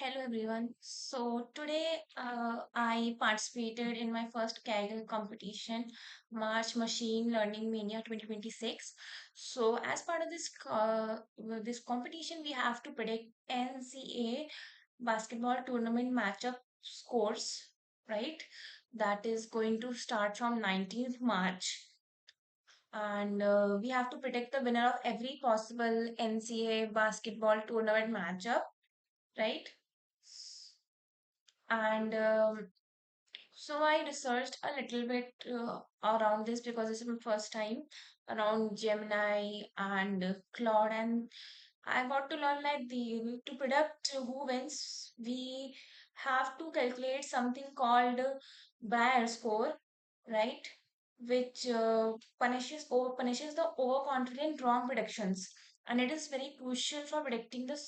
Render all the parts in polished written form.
Hello everyone. So today I participated in my first Kaggle competition, March Machine Learning Mania 2026. So as part of this competition, we have to predict NCAA basketball tournament matchup scores, right? That is going to start from 19th March, and we have to predict the winner of every possible NCAA basketball tournament matchup, right? And so I researched a little bit around this because this is my first time around Gemini and Claude, and I got to learn like the to predict who wins, we have to calculate something called Brier Score, right? Which punishes the overconfident wrong predictions, and it is very crucial for predicting the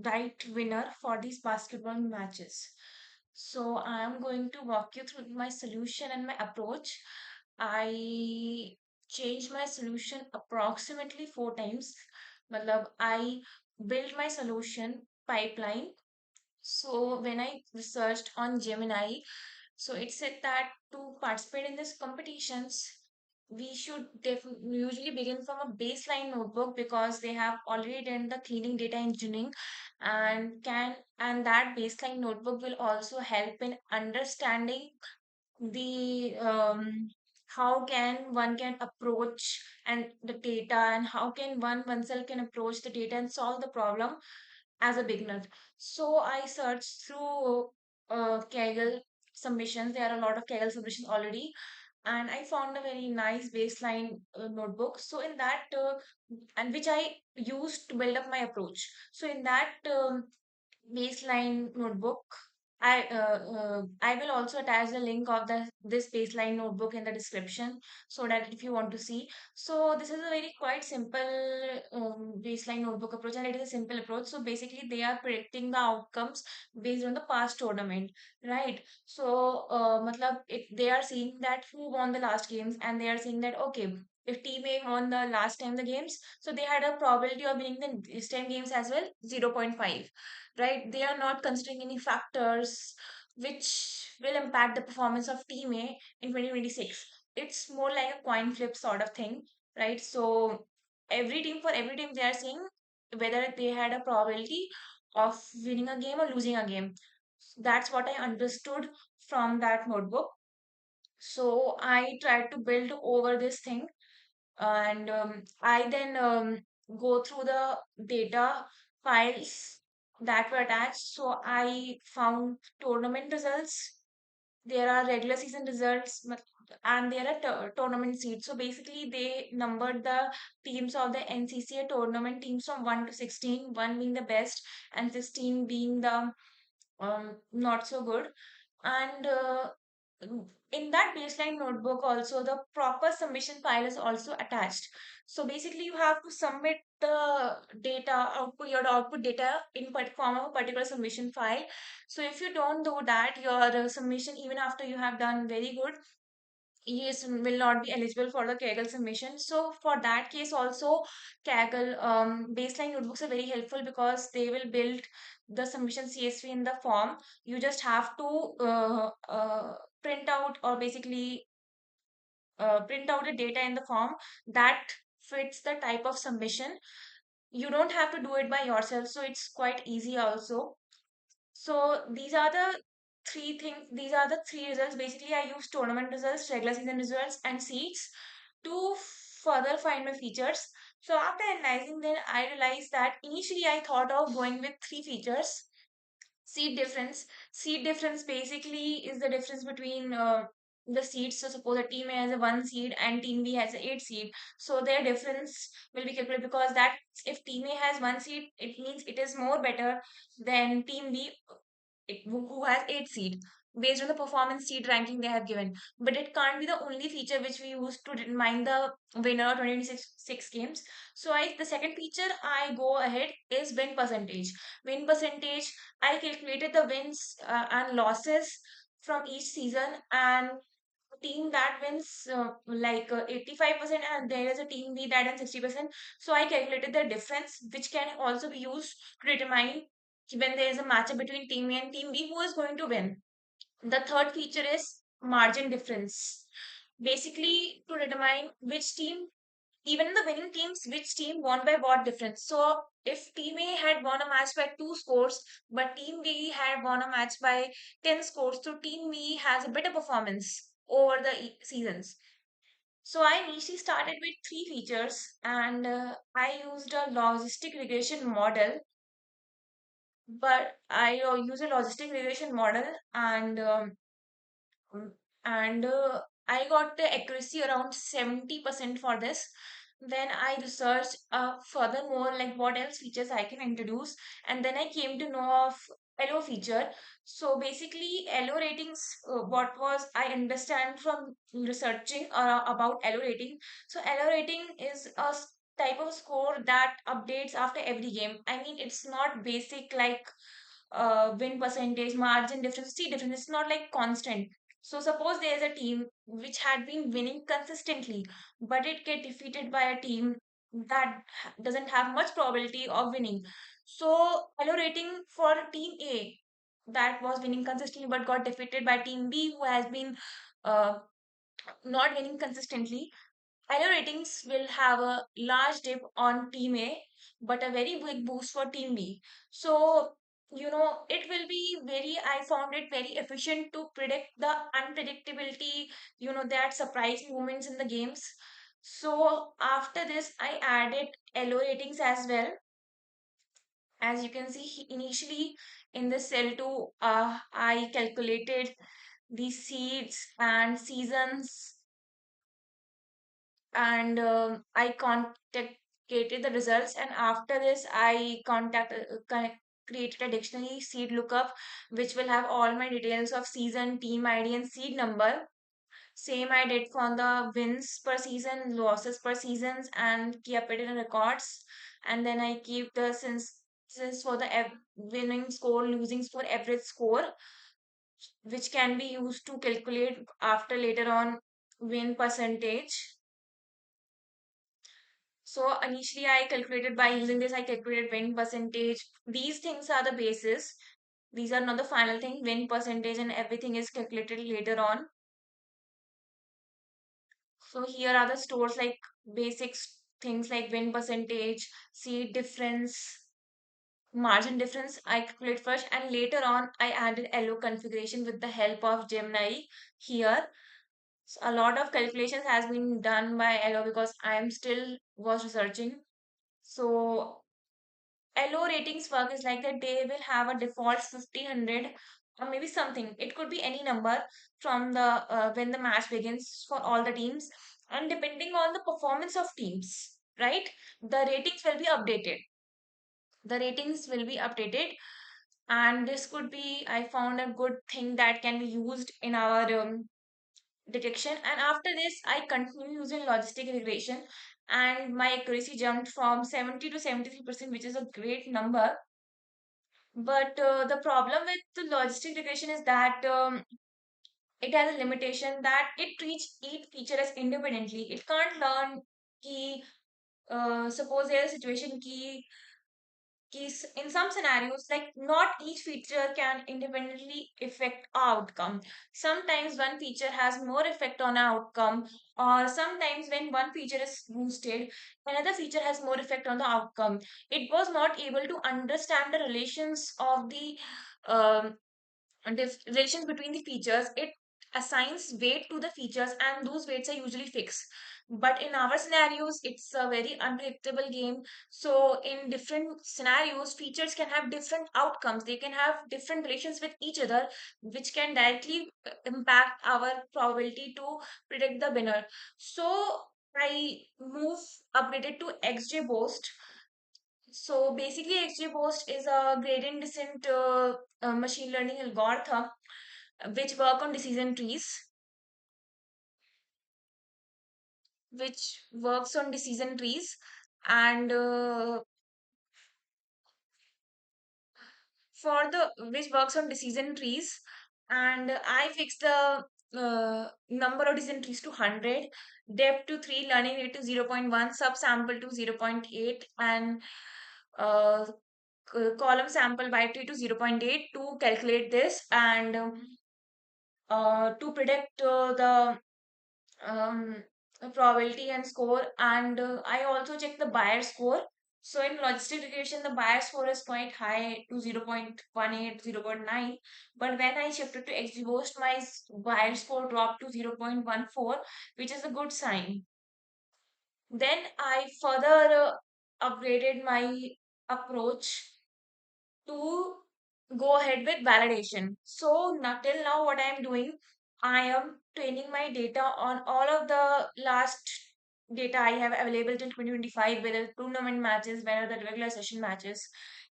right winner for these basketball matches. So I am going to walk you through my solution and my approach. I changed my solution approximately four times. Matlab, I built my solution pipeline. So when I researched on Gemini, so it said that to participate in these competitions, we should usually begin from a baseline notebook because they have already done the cleaning data engineering, and that baseline notebook will also help in understanding the how can one can approach and the data, and how can oneself can approach the data and solve the problem as a beginner. So I searched through Kaggle submissions. There are a lot of Kaggle submissions already, and I found a very nice baseline notebook. So in that, and which I used to build up my approach. So in that baseline notebook, I will also attach the link of this baseline notebook in the description so that if you want to see. So this is a very quite simple baseline notebook approach, and it is a simple approach. So basically they are predicting the outcomes based on the past tournament, right? So matlab, if they are seeing that who won the last games, and they are seeing that okay, if team A won the last time the games, so they had a probability of winning the this 10 games as well, 0.5, right? They are not considering any factors which will impact the performance of Team A in 2026. It's more like a coin flip sort of thing, right? So every team they are seeing whether they had a probability of winning a game or losing a game. That's what I understood from that notebook. So I tried to build over this thing, and I then go through the data files that were attached. So I found tournament results. There are regular season results, and there are tournament seeds. So basically, they numbered the teams of the NCCA tournament teams from 1 to 16, 1 being the best and 16 being the not so good. And in that baseline notebook, also the proper submission file is also attached. So basically, you have to submit the data output, your output data in form of a particular submission file. So if you don't do that, your submission, even after you have done very good, yes, will not be eligible for the Kaggle submission. So for that case also, Kaggle baseline notebooks are very helpful because they will build the submission CSV in the form. You just have to print out, or basically print out the data in the form that fits the type of submission. You don't have to do it by yourself, so it's quite easy also. So these are the three things, these are the three results. Basically, I use tournament results, regular season results, and seeds to further find my features. So after analyzing, then I realized that initially I thought of going with three features. Seed difference. Seed difference basically is the difference between the seeds. So suppose a team A has a one seed and team B has a eight seed. So their difference will be calculated, because that if team A has one seed, it means it is more better than team B, who has eight seed, based on the performance seed ranking they have given. But it can't be the only feature which we use to determine the winner of 2026 games. So the second feature I go ahead is win percentage. Win percentage, I calculated the wins and losses from each season, and team that wins 85%, and there is a team B that wins 60%. So I calculated the difference, which can also be used to determine when there is a matchup between team A and team B, who is going to win. The third feature is margin difference. Basically, to determine which team, even the winning teams, which team won by what difference. So, if team A had won a match by 2 scores, but team B had won a match by 10 scores, so team B has a better performance over the seasons. So, I initially started with 3 features, and I used a logistic regression model, but I use a logistic regression model, and Mm, and I got the accuracy around 70% for this. Then I researched furthermore, like what else features I can introduce, and then I came to know of LO feature. So basically, LO ratings, what was I understand from researching about LO rating. So LO rating is a type of score that updates after every game. I mean, it's not basic like win percentage, margin difference, see difference. It's not like constant. So suppose there is a team which had been winning consistently, but it get defeated by a team that doesn't have much probability of winning. So hello rating for team A that was winning consistently but got defeated by team B who has been uh, not winning consistently. Higher ratings will have a large dip on team A, but a very big boost for team B. So, it will be I found it very efficient to predict the unpredictability, that surprise moments in the games. So, after this, I added LO ratings as well. As you can see, initially in the cell 2, I calculated the seeds and seasons, and I contacted the results. And after this, I created a dictionary seed lookup, which will have all my details of season, team ID, and seed number. Same I did for the wins per season, losses per seasons, and keep it in records. And then I keep the since for the winning score, losing score, average score, which can be used to calculate after later on win percentage. So initially I calculated by using this, I calculated win percentage. These things are the basis. These are not the final thing. Win percentage and everything is calculated later on. So here are the stores like basics things like win percentage, seed difference, margin difference. I calculate first and later on I added LO configuration with the help of Gemini here. So a lot of calculations has been done by LO because I am still was researching. So LO ratings work is like that they will have a default 50, 100, or maybe something. It could be any number from the when the match begins for all the teams, and depending on the performance of teams, right? The ratings will be updated. The ratings will be updated, and this could be I found a good thing that can be used in our detection. And after this, I continue using logistic regression, and my accuracy jumped from 70 to 73%, which is a great number. But the problem with the logistic regression is that it has a limitation that it treats each feature as independently. It can't learn key. Suppose there's a situation key keys in some scenarios, like not each feature can independently affect outcome. Sometimes one feature has more effect on outcome, or sometimes when one feature is boosted, another feature has more effect on the outcome. It was not able to understand the relations of the um, relations between the features. It assigns weight to the features, and those weights are usually fixed. But in our scenarios, it's a very unpredictable game. So in different scenarios, features can have different outcomes. They can have different relations with each other, which can directly impact our probability to predict the winner. So I move upgraded to XGBoost. So basically, XGBoost is a gradient descent machine learning algorithm which work on decision trees, which works on decision trees, and for the which works on decision trees, and I fix the number of decision trees to 100, depth to 3, learning rate to 0.1, subsample to 0.8, and uh, column sample by t to 0.8 to calculate this and to predict the um, probability and score. And I also check the Brier score. So in logistic regression, the Brier score is quite high to 0.18, 0.9. But when I shifted to XGBoost, my Brier score dropped to 0.14, which is a good sign. Then I further upgraded my approach to go ahead with validation. So now, till now, what I am doing, I am training my data on all of the last data I have available till 2025, whether tournament matches, whether the regular session matches,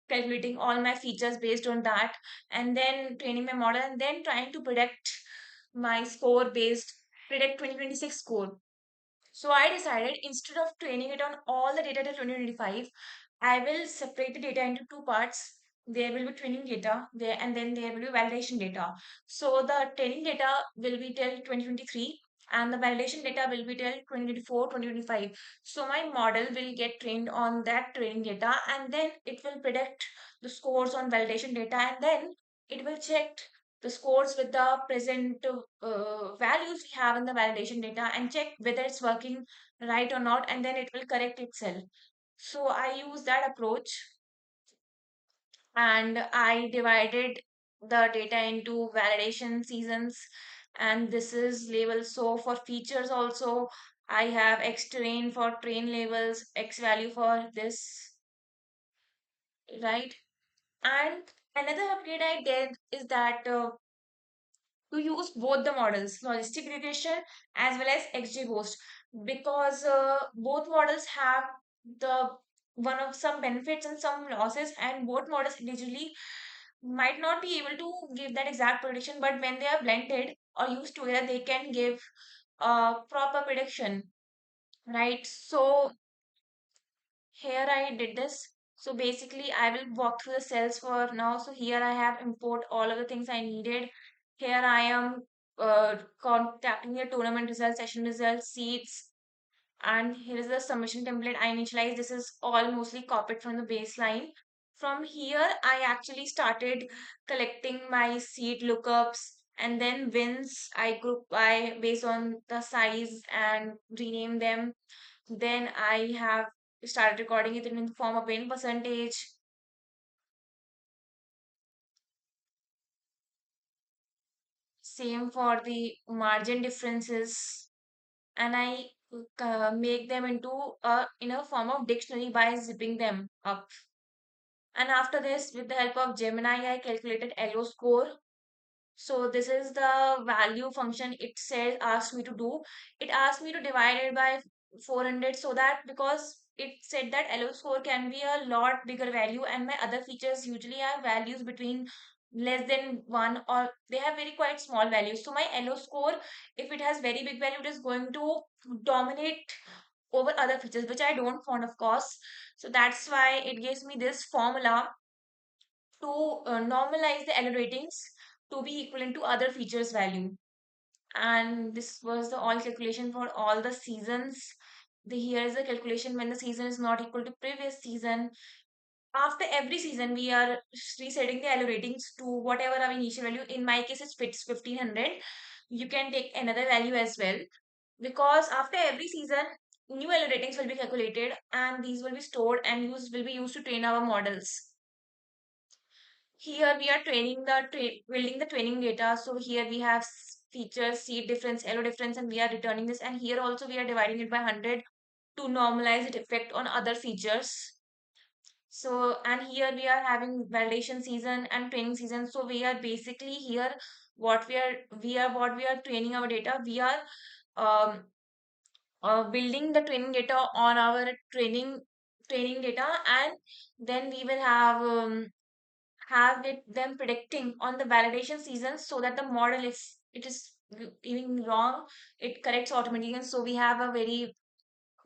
calculating all my features based on that, and then training my model, and then trying to predict my score based, predict 2026 score. So I decided instead of training it on all the data till 2025, I will separate the data into two parts. There will be training data there, and then there will be validation data. So the training data will be till 2023 and the validation data will be till 2024, 2025. So my model will get trained on that training data and then it will predict the scores on validation data, and then it will check the scores with the present values we have in the validation data and check whether it's working right or not, and then it will correct itself. So I use that approach and I divided the data into validation seasons, and this is label. So for features also, I have X train for train labels, X value for this, right? And another upgrade I did is that to use both the models, logistic regression as well as XGBoost, because both models have the one of some benefits and some losses, and both models individually might not be able to give that exact prediction, but when they are blended or used together, they can give a proper prediction, right? So here I did this. So basically, I will walk through the cells for now. So here I have import all of the things I needed. Here I am contacting the tournament results, session results, seats, and here is the submission template I initialized. This is all mostly copied from the baseline. From here, I actually started collecting my seed lookups and then wins. I group by based on the size and rename them. Then I have started recording it in the form of win percentage. Same for the margin differences. And I make them into a in a form of dictionary by zipping them up. And after this, with the help of Gemini, I calculated LO score. So this is the value function it said asked me to do. It asked me to divide it by 400, so that because it said that LO score can be a lot bigger value and my other features usually have values between less than 1 or they have very quite small values. So my LO score, if it has very big value, it is going to dominate over other features, which I don't want, of course. So that's why it gives me this formula to normalize the error ratings to be equivalent to other features value. And this was the all calculation for all the seasons. Here is the calculation when the season is not equal to previous season. After every season, we are resetting the error ratings to whatever our initial value. In my case, it's 1500. You can take another value as well, because after every season, new error ratings will be calculated and these will be stored and will be used to train our models. Here we are training the building the training data. So here we have features, seed difference, yellow difference, and we are returning this. And here also we are dividing it by 100 to normalize its effect on other features. So, and here we are having validation season and training season. So we are basically here what what we are training our data. We are um, building the training data on our training data, and then we will have it them predicting on the validation season, so that the model, if it is giving wrong, it corrects automatically, and so we have a very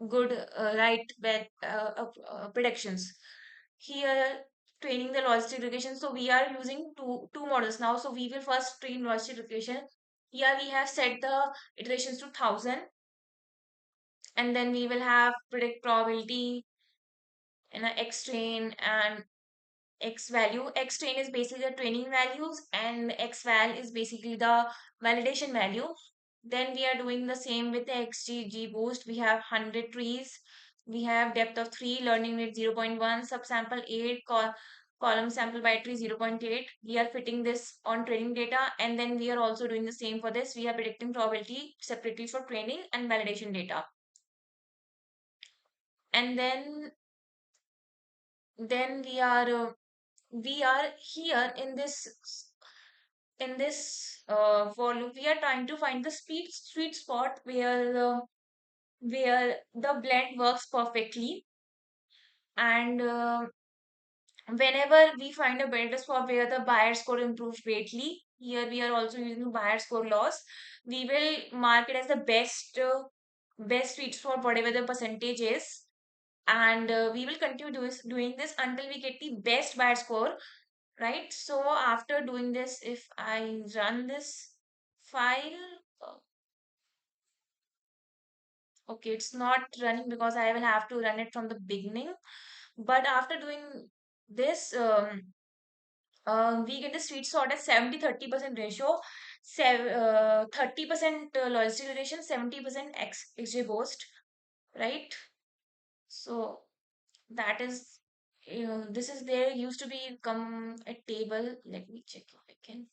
good right bet predictions. Here training the logistic regression, so we are using two models now. So we will first train logistic regression. Here we have set the iterations to 1000, and then we will have predict probability in a X train and X value. X train is basically the training values, and X val is basically the validation value. Then we are doing the same with the XG boost. We have 100 trees. We have depth of 3, learning rate 0.1, subsample 8, column sample by tree 0.8. We are fitting this on training data, and then we are also doing the same for this. We are predicting probability separately for training and validation data. And then we are here in this volume. We are trying to find the sweet spot where the blend works perfectly, and whenever we find a better spot where the buyer score improves greatly, here we are also using buyer score loss. We will mark it as the best sweet spot, whatever the percentage is, and we will continue doing this until we get the best buyer score, right? So after doing this, if I run this file, uh, okay, it's not running because I will have to run it from the beginning. But after doing this, we get the sweet spot at 70-30% ratio, 30% logistic relation, 70% XJ boost, right? So that is, this is there used to be come a table. Let me check if I can.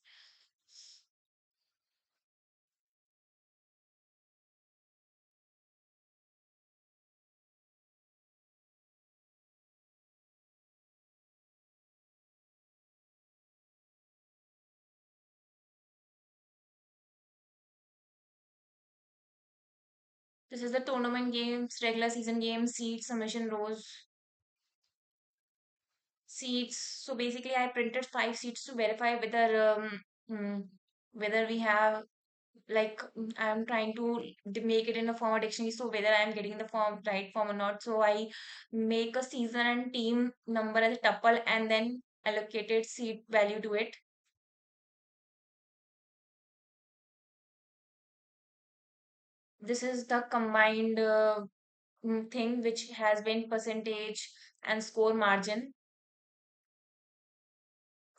This is the tournament games, regular season games, seeds, submission rows, seeds. So basically, I printed 5 seeds to verify whether we have, like, I'm trying to make it in a form of dictionary, so whether I'm getting the right form or not. So I make a season and team number as a tuple and then allocated seed value to it. This is the combined thing which has been percentage and score margin.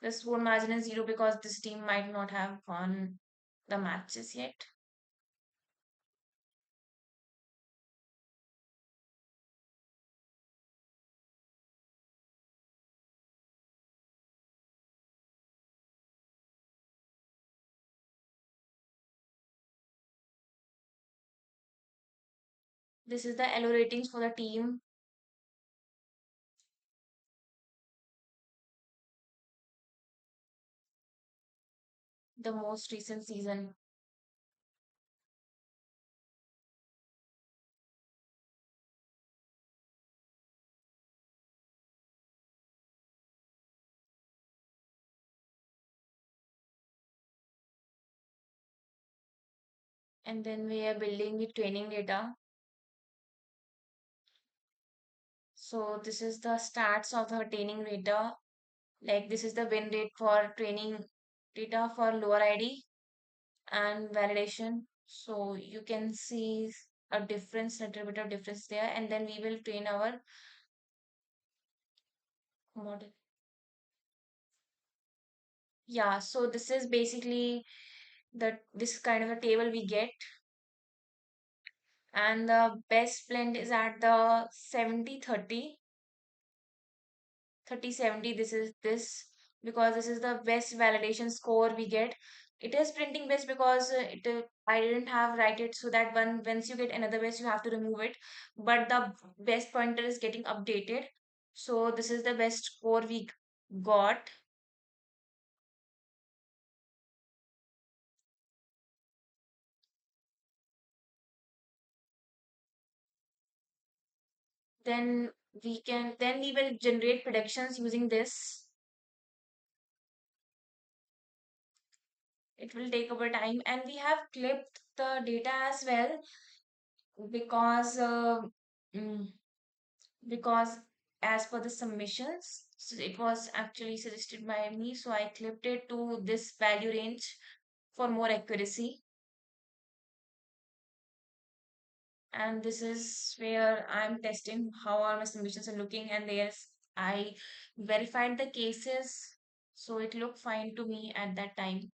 The score margin is 0 because this team might not have won the matches yet. This is the LO ratings for the team. The most recent season. And then we are building the training data. So this is the stats of the training data. Like this is the win rate for training data for lower ID and validation. So you can see a difference, little bit of difference there. And then we will train our model. Yeah, so this is basically this kind of a table we get, and the best blend is at the 70-30, 30-70. This is this because this is the best validation score we get. It is printing best because I didn't have write it so that once you get another best you have to remove it, but the best pointer is getting updated. So this is the best score we got. Then we will generate predictions using this. It will take over time, and we have clipped the data as well because mm, because as per the submissions, so it was actually suggested by me, so I clipped it to this value range for more accuracy. And this is where I'm testing how our my submissions are looking, and yes, I verified the cases, so it looked fine to me at that time.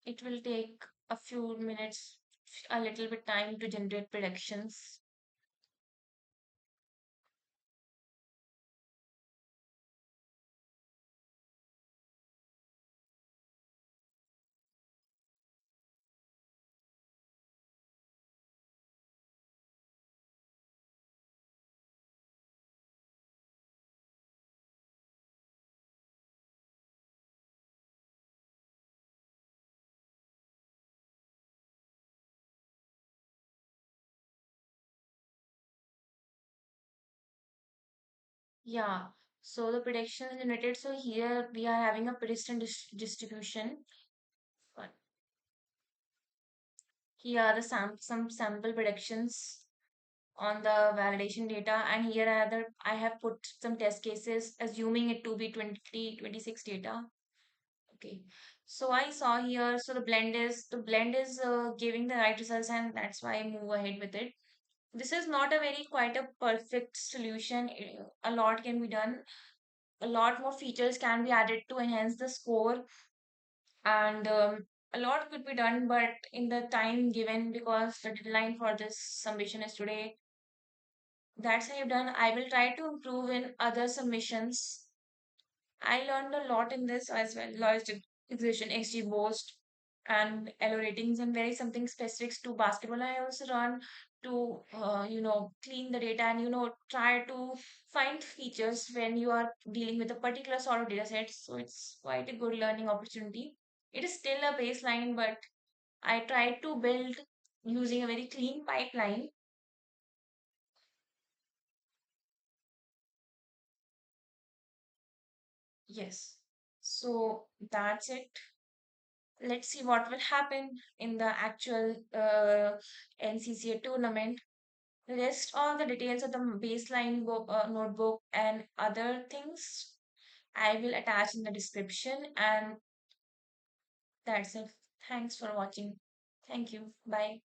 It will take a few minutes, a little bit time to generate predictions. Yeah. So the prediction is generated. So here we are having a prediction distribution. Uh, Here are the some sample predictions on the validation data, and here I have put some test cases assuming it to be 2026 data. Okay. So I saw here, so the blend is giving the right results, and that's why I move ahead with it. This is not a very quite a perfect solution. A lot can be done. A lot more features can be added to enhance the score, and a lot could be done, but in the time given, because the deadline for this submission is today, that's how I've done. I will try to improve in other submissions. I learned a lot in this as well. Logistic, regression, XGBoost, and LO ratings, and very something specifics to basketball. I also run to clean the data and try to find features when you are dealing with a particular sort of data set. So it's quite a good learning opportunity. It is still a baseline, but I try to build using a very clean pipeline. Yes. So that's it. Let's see what will happen in the actual NCCA tournament. The rest all the details of the baseline notebook and other things I will attach in the description. And that's it. Thanks for watching. Thank you. Bye.